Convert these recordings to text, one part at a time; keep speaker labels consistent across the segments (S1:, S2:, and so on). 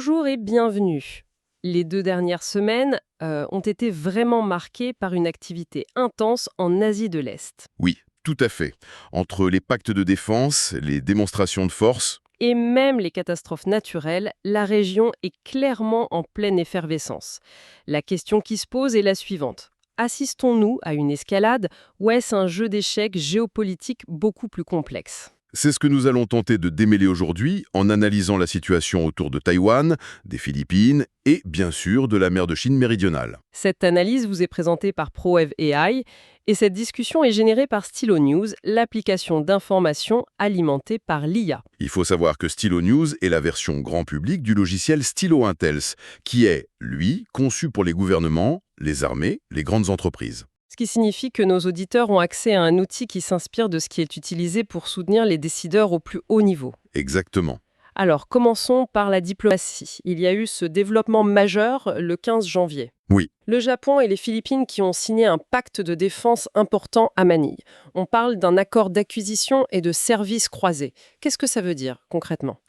S1: Bonjour et bienvenue. Les 2 dernières semaines ont été vraiment marquées par une activité intense en Asie de l'Est.
S2: Oui, tout à fait. Entre les pactes de défense, les démonstrations de force,
S1: Et même les catastrophes naturelles, la région est clairement en pleine effervescence. La question qui se pose est la suivante. Assistons-nous à une escalade ou est-ce un jeu d'échecs géopolitique beaucoup plus complexe?
S2: c'est ce que nous allons tenter de démêler aujourd'hui en analysant la situation autour de Taïwan, des Philippines et, bien sûr, de la mer de Chine méridionale.
S1: Cette analyse vous est présentée par ProEv AI et cette discussion est générée par Stylo News, l'application d'information alimentée par l'IA.
S2: Il faut savoir que Stylo News est la version grand public du logiciel Stylo Intels, qui est, lui, conçu pour les gouvernements, les armées, les grandes entreprises.
S1: Ce qui signifie que nos auditeurs ont accès à un outil qui s'inspire de ce qui est utilisé pour soutenir les décideurs au plus haut niveau.
S2: Exactement.
S1: Alors, commençons par la diplomatie. Il y a eu ce développement majeur le 15 janvier.
S2: Oui,
S1: Le Japon et les Philippines qui ont signé un pacte de défense important à Manille. On parle d'un accord d'acquisition et de services croisés. Qu'est-ce que ça veut dire concrètement?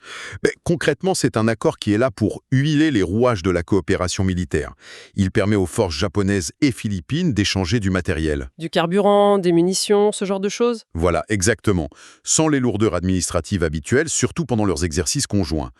S2: mais concrètement, c'est un accord qui est là pour huiler les rouages de la coopération militaire. Il permet aux forces japonaises et philippines d'échanger du matériel.
S1: Du carburant, des munitions, ce genre de choses?
S2: Voilà, exactement. Sans les lourdeurs administratives habituelles, surtout pendant leurs exercices conjoints.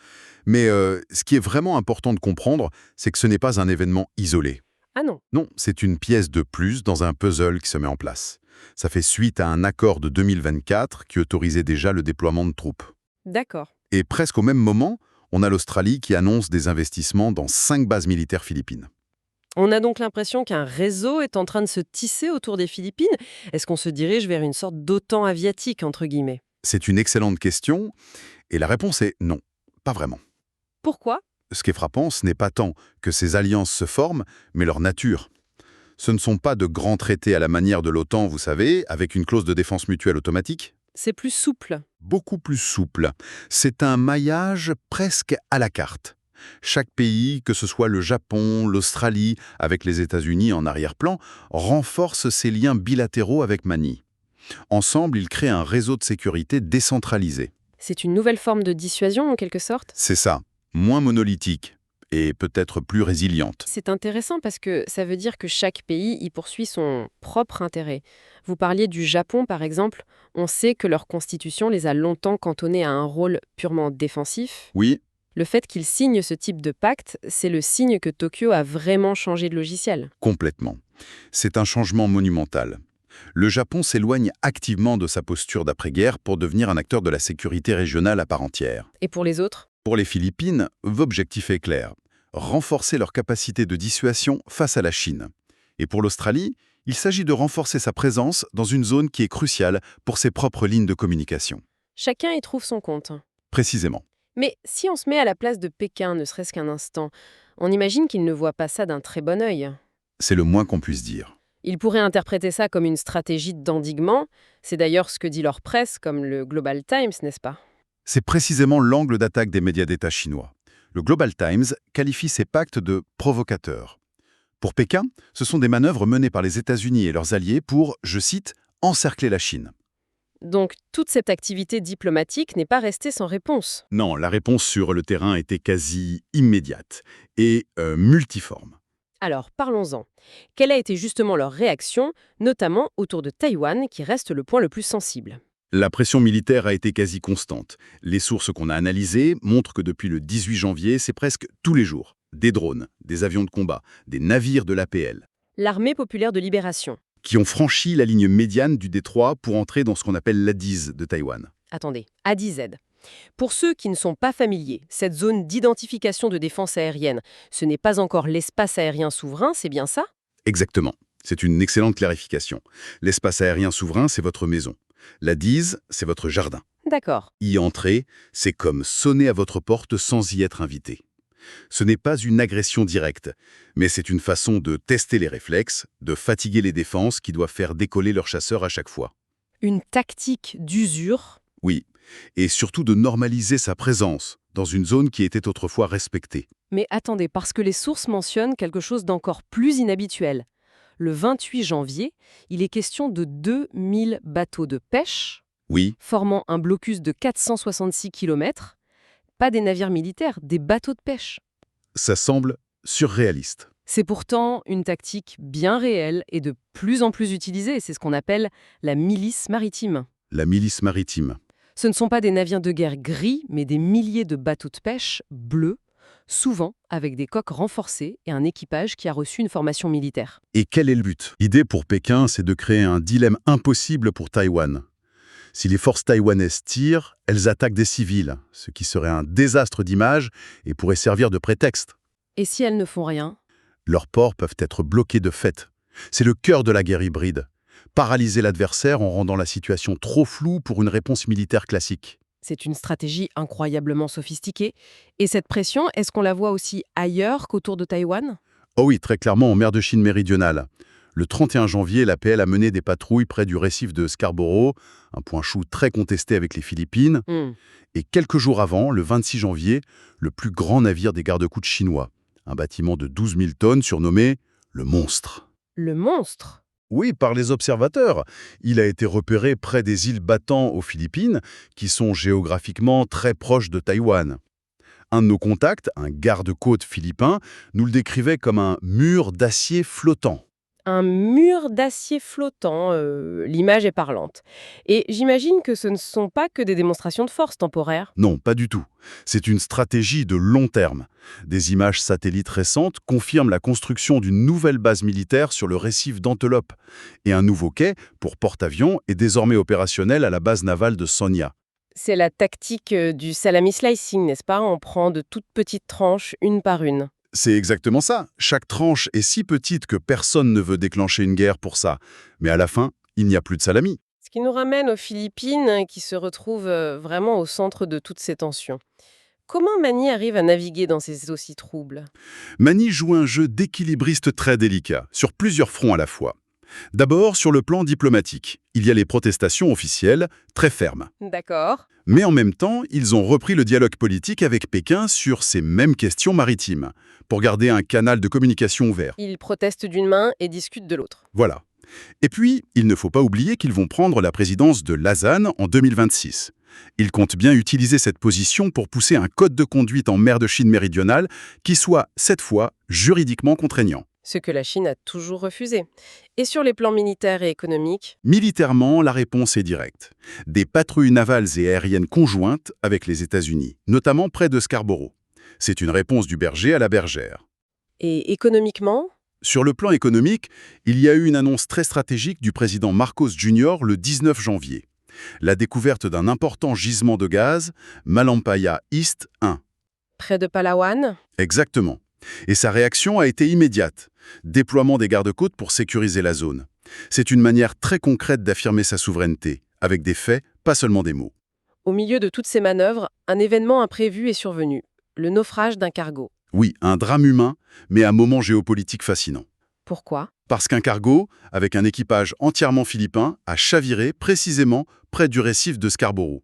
S2: Mais ce qui est vraiment important de comprendre, c'est que ce n'est pas un événement isolé.
S1: Ah non.
S2: Non, c'est une pièce de plus dans un puzzle qui se met en place. Ça fait suite à un accord de 2024 qui autorisait déjà le déploiement de troupes.
S1: D'accord.
S2: Et presque au même moment, on a l'Australie qui annonce des investissements dans 5 bases militaires philippines.
S1: On a donc l'impression qu'un réseau est en train de se tisser autour des Philippines. Est-ce qu'on se dirige vers une sorte d'OTAN aviatique, entre guillemets?
S2: C'est une excellente question, et la réponse est non, pas vraiment.
S1: Pourquoi?
S2: Ce qui est frappant, ce n'est pas tant que ces alliances se forment, mais leur nature. Ce ne sont pas de grands traités à la manière de l'OTAN, vous savez, avec une clause de défense mutuelle automatique.
S1: C'est plus souple.
S2: Beaucoup plus souple. C'est un maillage presque à la carte. Chaque pays, que ce soit le Japon, l'Australie, avec les États-Unis en arrière-plan, renforce ses liens bilatéraux avec Manille. Ensemble, ils créent un réseau de sécurité décentralisé.
S1: C'est une nouvelle forme de dissuasion, en quelque sorte?
S2: C'est ça, moins monolithique et peut-être plus résiliente.
S1: C'est intéressant parce que ça veut dire que chaque pays y poursuit son propre intérêt. Vous parliez du Japon, par exemple. On sait que leur constitution les a longtemps cantonnés à un rôle purement défensif.
S2: Oui,
S1: Le fait qu'ils signent ce type de pacte, c'est le signe que Tokyo a vraiment changé de logiciel.
S2: complètement. C'est un changement monumental. Le Japon s'éloigne activement de sa posture d'après-guerre pour devenir un acteur de la sécurité régionale à part entière.
S1: Et pour les autres?
S2: Pour les Philippines, l'objectif est clair, renforcer leur capacité de dissuasion face à la Chine. Et pour l'Australie, il s'agit de renforcer sa présence dans une zone qui est cruciale pour ses propres lignes de communication.
S1: Chacun y trouve son compte.
S2: Précisément.
S1: Mais si on se met à la place de Pékin, ne serait-ce qu'un instant, on imagine qu'il ne voit pas ça d'un très bon œil.
S2: C'est le moins qu'on puisse dire.
S1: Il pourrait interpréter ça comme une stratégie d'endiguement. C'est d'ailleurs ce que dit leur presse, comme le Global Times, n'est-ce pas?
S2: C'est précisément l'angle d'attaque des médias d'État chinois. Le Global Times qualifie ces pactes de provocateurs. Pour Pékin, ce sont des manœuvres menées par les États-Unis et leurs alliés pour, je cite, encercler la Chine.
S1: Donc toute cette activité diplomatique n'est pas restée sans réponse.
S2: Non, la réponse sur le terrain était quasi immédiate et multiforme.
S1: Alors parlons-en. Quelle a été justement leur réaction, notamment autour de Taïwan, qui reste le point le plus sensible?
S2: La pression militaire a été quasi constante. Les sources qu'on a analysées montrent que depuis le 18 janvier, c'est presque tous les jours. Des drones, des avions de combat, des navires de l'APL,
S1: L'Armée populaire de libération.
S2: qui ont franchi la ligne médiane du détroit pour entrer dans ce qu'on appelle l'ADIZ de Taïwan.
S1: Attendez, ADZ. Pour ceux qui ne sont pas familiers, cette zone d'identification de défense aérienne, ce n'est pas encore l'espace aérien souverain, c'est bien ça?
S2: Exactement. C'est une excellente clarification. L'espace aérien souverain, c'est votre maison. L'ADIZ, c'est votre jardin.
S1: D'accord.
S2: Y entrer, c'est comme sonner à votre porte sans y être invité. Ce n'est pas une agression directe, mais c'est une façon de tester les réflexes, de fatiguer les défenses qui doivent faire décoller leurs chasseurs à chaque fois.
S1: Une tactique d'usure.
S2: Oui, et surtout de normaliser sa présence dans une zone qui était autrefois respectée.
S1: Mais attendez, parce que les sources mentionnent quelque chose d'encore plus inhabituel. Le 28 janvier, il est question de 2000 bateaux de pêche,
S2: Oui,
S1: formant un blocus de 466 km, pas des navires militaires, des bateaux de pêche.
S2: Ça semble surréaliste.
S1: C'est pourtant une tactique bien réelle et de plus en plus utilisée. C'est ce qu'on appelle la milice maritime.
S2: La milice maritime.
S1: Ce ne sont pas des navires de guerre gris, mais des milliers de bateaux de pêche bleus, souvent avec des coques renforcées et un équipage qui a reçu une formation militaire.
S2: Et quel est le but? L'idée pour Pékin, c'est de créer un dilemme impossible pour Taïwan. Si les forces taïwanaises tirent, elles attaquent des civils, ce qui serait un désastre d'image et pourrait servir de prétexte.
S1: Et si elles ne font rien?
S2: Leurs ports peuvent être bloqués de fait. C'est le cœur de la guerre hybride. Paralyser l'adversaire en rendant la situation trop floue pour une réponse militaire classique.
S1: C'est une stratégie incroyablement sophistiquée. Et cette pression, est-ce qu'on la voit aussi ailleurs qu'autour de Taïwan?
S2: Oh oui, très clairement en mer de Chine méridionale. Le 31 janvier, l'APL a mené des patrouilles près du récif de Scarborough, un point chou très contesté avec les Philippines. Et quelques jours avant, le 26 janvier, le plus grand navire des garde-côtes chinois, un bâtiment de 12 000 tonnes surnommé le Monstre.
S1: Le Monstre?
S2: Oui, par les observateurs. Il a été repéré près des îles Battants aux Philippines, qui sont géographiquement très proches de Taïwan. Un de nos contacts, un garde-côte philippin, nous le décrivait comme un mur d'acier flottant.
S1: Un mur d'acier flottant, l'image est parlante. Et j'imagine que ce ne sont pas que des démonstrations de force temporaires.
S2: Non, pas du tout. C'est une stratégie de long terme. Des images satellites récentes confirment la construction d'une nouvelle base militaire sur le récif d'Antelope. Et un nouveau quai pour porte-avions est désormais opérationnel à la base navale de Sonia.
S1: C'est la tactique du salami slicing, n'est-ce pas? On prend de toutes petites tranches, une par une.
S2: C'est exactement ça. Chaque tranche est si petite que personne ne veut déclencher une guerre pour ça. Mais à la fin, il n'y a plus de salami.
S1: Ce qui nous ramène aux Philippines, qui se retrouvent vraiment au centre de toutes ces tensions. Comment Manille arrive à naviguer dans ces eaux si troubles?
S2: Manille joue un jeu d'équilibriste très délicat, sur plusieurs fronts à la fois. D'abord, sur le plan diplomatique, il y a les protestations officielles, très fermes.
S1: D'accord.
S2: Mais en même temps, ils ont repris le dialogue politique avec Pékin sur ces mêmes questions maritimes, pour garder un canal de communication ouvert.
S1: Ils protestent d'une main et discutent de l'autre.
S2: Voilà. Et puis, il ne faut pas oublier qu'ils vont prendre la présidence de l'ASEAN en 2026. Ils comptent bien utiliser cette position pour pousser un code de conduite en mer de Chine méridionale qui soit, cette fois, juridiquement contraignant.
S1: Ce que la Chine a toujours refusé. Et sur les plans militaires et économiques?
S2: Militairement, la réponse est directe. Des patrouilles navales et aériennes conjointes avec les États-Unis, notamment près de Scarborough. C'est une réponse du berger à la bergère.
S1: Et économiquement?
S2: Sur le plan économique, il y a eu une annonce très stratégique du président Marcos Jr. le 19 janvier. La découverte d'un important gisement de gaz, Malampaya East 1.
S1: Près de Palawan?
S2: Exactement. Et sa réaction a été immédiate. Déploiement des garde-côtes pour sécuriser la zone. C'est une manière très concrète d'affirmer sa souveraineté, avec des faits, pas seulement des mots.
S1: Au milieu de toutes ces manœuvres, un événement imprévu est survenu. Le naufrage d'un cargo.
S2: Oui, un drame humain, mais un moment géopolitique fascinant.
S1: Pourquoi?
S2: Parce qu'un cargo, avec un équipage entièrement philippin, a chaviré précisément près du récif de Scarborough,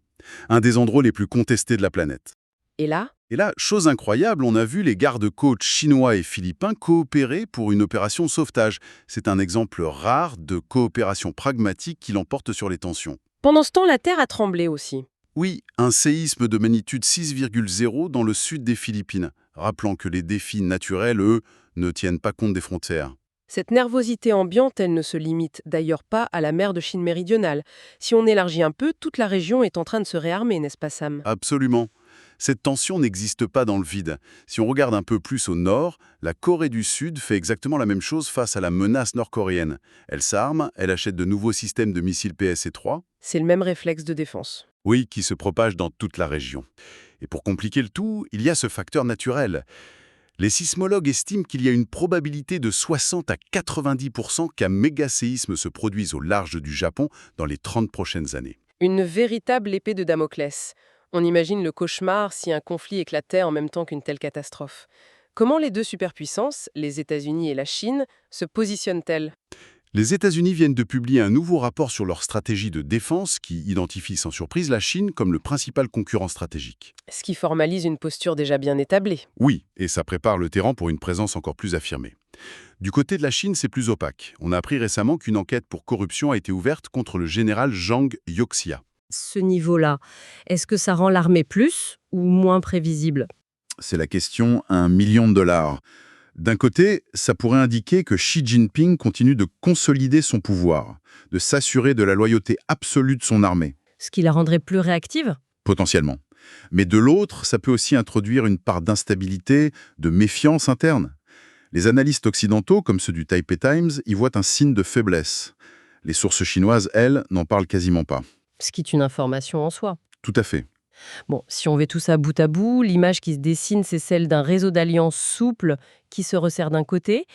S2: un des endroits les plus contestés de la planète.
S1: Et là?
S2: Et là, chose incroyable, on a vu les gardes-côtes chinois et philippins coopérer pour une opération sauvetage. C'est un exemple rare de coopération pragmatique qui l'emporte sur les tensions.
S1: Pendant ce temps, la Terre a tremblé aussi.
S2: Oui, un séisme de magnitude 6,0 dans le sud des Philippines, rappelant que les défis naturels, eux, ne tiennent pas compte des frontières.
S1: Cette nervosité ambiante, elle ne se limite d'ailleurs pas à la mer de Chine méridionale. Si on élargit un peu, toute la région est en train de se réarmer, n'est-ce pas Sam?
S2: Absolument. Cette tension n'existe pas dans le vide. Si on regarde un peu plus au nord, la Corée du Sud fait exactement la même chose face à la menace nord-coréenne. Elle s'arme, elle achète de nouveaux systèmes de missiles PSC-3.
S1: C'est le même réflexe de défense.
S2: Oui, qui se propage dans toute la région. Et pour compliquer le tout, il y a ce facteur naturel. Les sismologues estiment qu'il y a une probabilité de 60 à 90% qu'un méga-séisme se produise au large du Japon dans les 30 prochaines années.
S1: Une véritable épée de Damoclès. On imagine le cauchemar si un conflit éclatait en même temps qu'une telle catastrophe. Comment les deux superpuissances, les États-Unis et la Chine, se positionnent-elles?
S2: Les États-Unis viennent de publier un nouveau rapport sur leur stratégie de défense qui identifie sans surprise la Chine comme le principal concurrent stratégique.
S1: Ce qui formalise une posture déjà bien établie.
S2: Oui, et ça prépare le terrain pour une présence encore plus affirmée. Du côté de la Chine, c'est plus opaque. On a appris récemment qu'une enquête pour corruption a été ouverte contre le général Zhang Youxia.
S1: Ce niveau-là, est-ce que ça rend l'armée plus ou moins prévisible?
S2: C'est la question à 1 million de dollars. D'un côté, ça pourrait indiquer que Xi Jinping continue de consolider son pouvoir, de s'assurer de la loyauté absolue de son armée,
S1: Ce qui la rendrait plus réactive?
S2: potentiellement. Mais de l'autre, ça peut aussi introduire une part d'instabilité, de méfiance interne. Les analystes occidentaux, comme ceux du Taipei Times, y voient un signe de faiblesse. Les sources chinoises, elles, n'en parlent quasiment pas.
S1: Ce qui est une information en soi.
S2: Tout à fait.
S1: Bon, si on met tout ça bout à bout, l'image qui se dessine, c'est celle d'un réseau d'alliances souples qui se resserre d'un côté,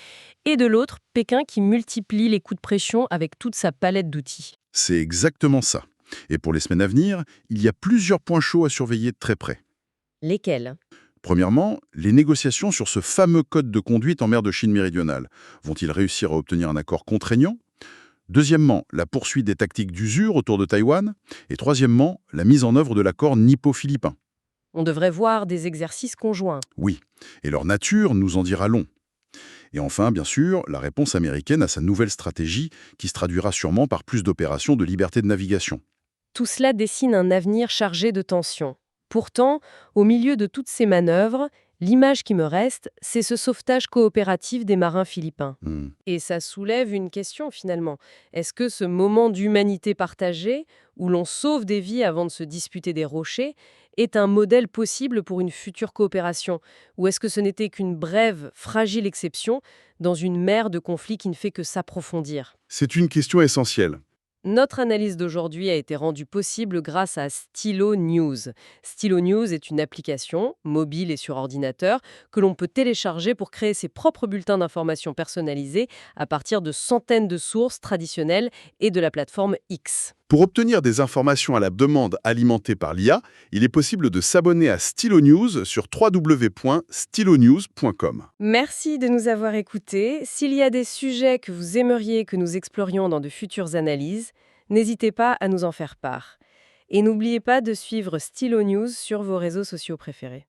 S1: et de l'autre, Pékin qui multiplie les coups de pression avec toute sa palette d'outils.
S2: C'est exactement ça. Et pour les semaines à venir, il y a plusieurs points chauds à surveiller de très près.
S1: Lesquels?
S2: Premièrement, les négociations sur ce fameux code de conduite en mer de Chine méridionale. Vont-ils réussir à obtenir un accord contraignant? Deuxièmement, la poursuite des tactiques d'usure autour de Taïwan. Et troisièmement, la mise en œuvre de l'accord nippo-philippin.
S1: On devrait voir des exercices conjoints.
S2: Oui, et leur nature nous en dira long. Et enfin, bien sûr, la réponse américaine à sa nouvelle stratégie qui se traduira sûrement par plus d'opérations de liberté de navigation.
S1: Tout cela dessine un avenir chargé de tensions. Pourtant, au milieu de toutes ces manœuvres, l'image qui me reste, c'est ce sauvetage coopératif des marins philippins.
S2: Hmm.
S1: Et ça soulève une question finalement. Est-ce que ce moment d'humanité partagée, où l'on sauve des vies avant de se disputer des rochers, est un modèle possible pour une future coopération? Ou est-ce que ce n'était qu'une brève, fragile exception dans une mer de conflits qui ne fait que s'approfondir?
S2: C'est une question essentielle.
S1: Notre analyse d'aujourd'hui a été rendue possible grâce à Stylo News. Stylo News est une application, mobile et sur ordinateur, que l'on peut télécharger pour créer ses propres bulletins d'information personnalisés à partir de centaines de sources traditionnelles et de la plateforme X.
S2: Pour obtenir des informations à la demande alimentées par l'IA, il est possible de s'abonner à Stylo News sur www.stylonews.com.
S1: Merci de nous avoir écoutés. S'il y a des sujets que vous aimeriez que nous explorions dans de futures analyses, n'hésitez pas à nous en faire part. Et n'oubliez pas de suivre Stylo News sur vos réseaux sociaux préférés.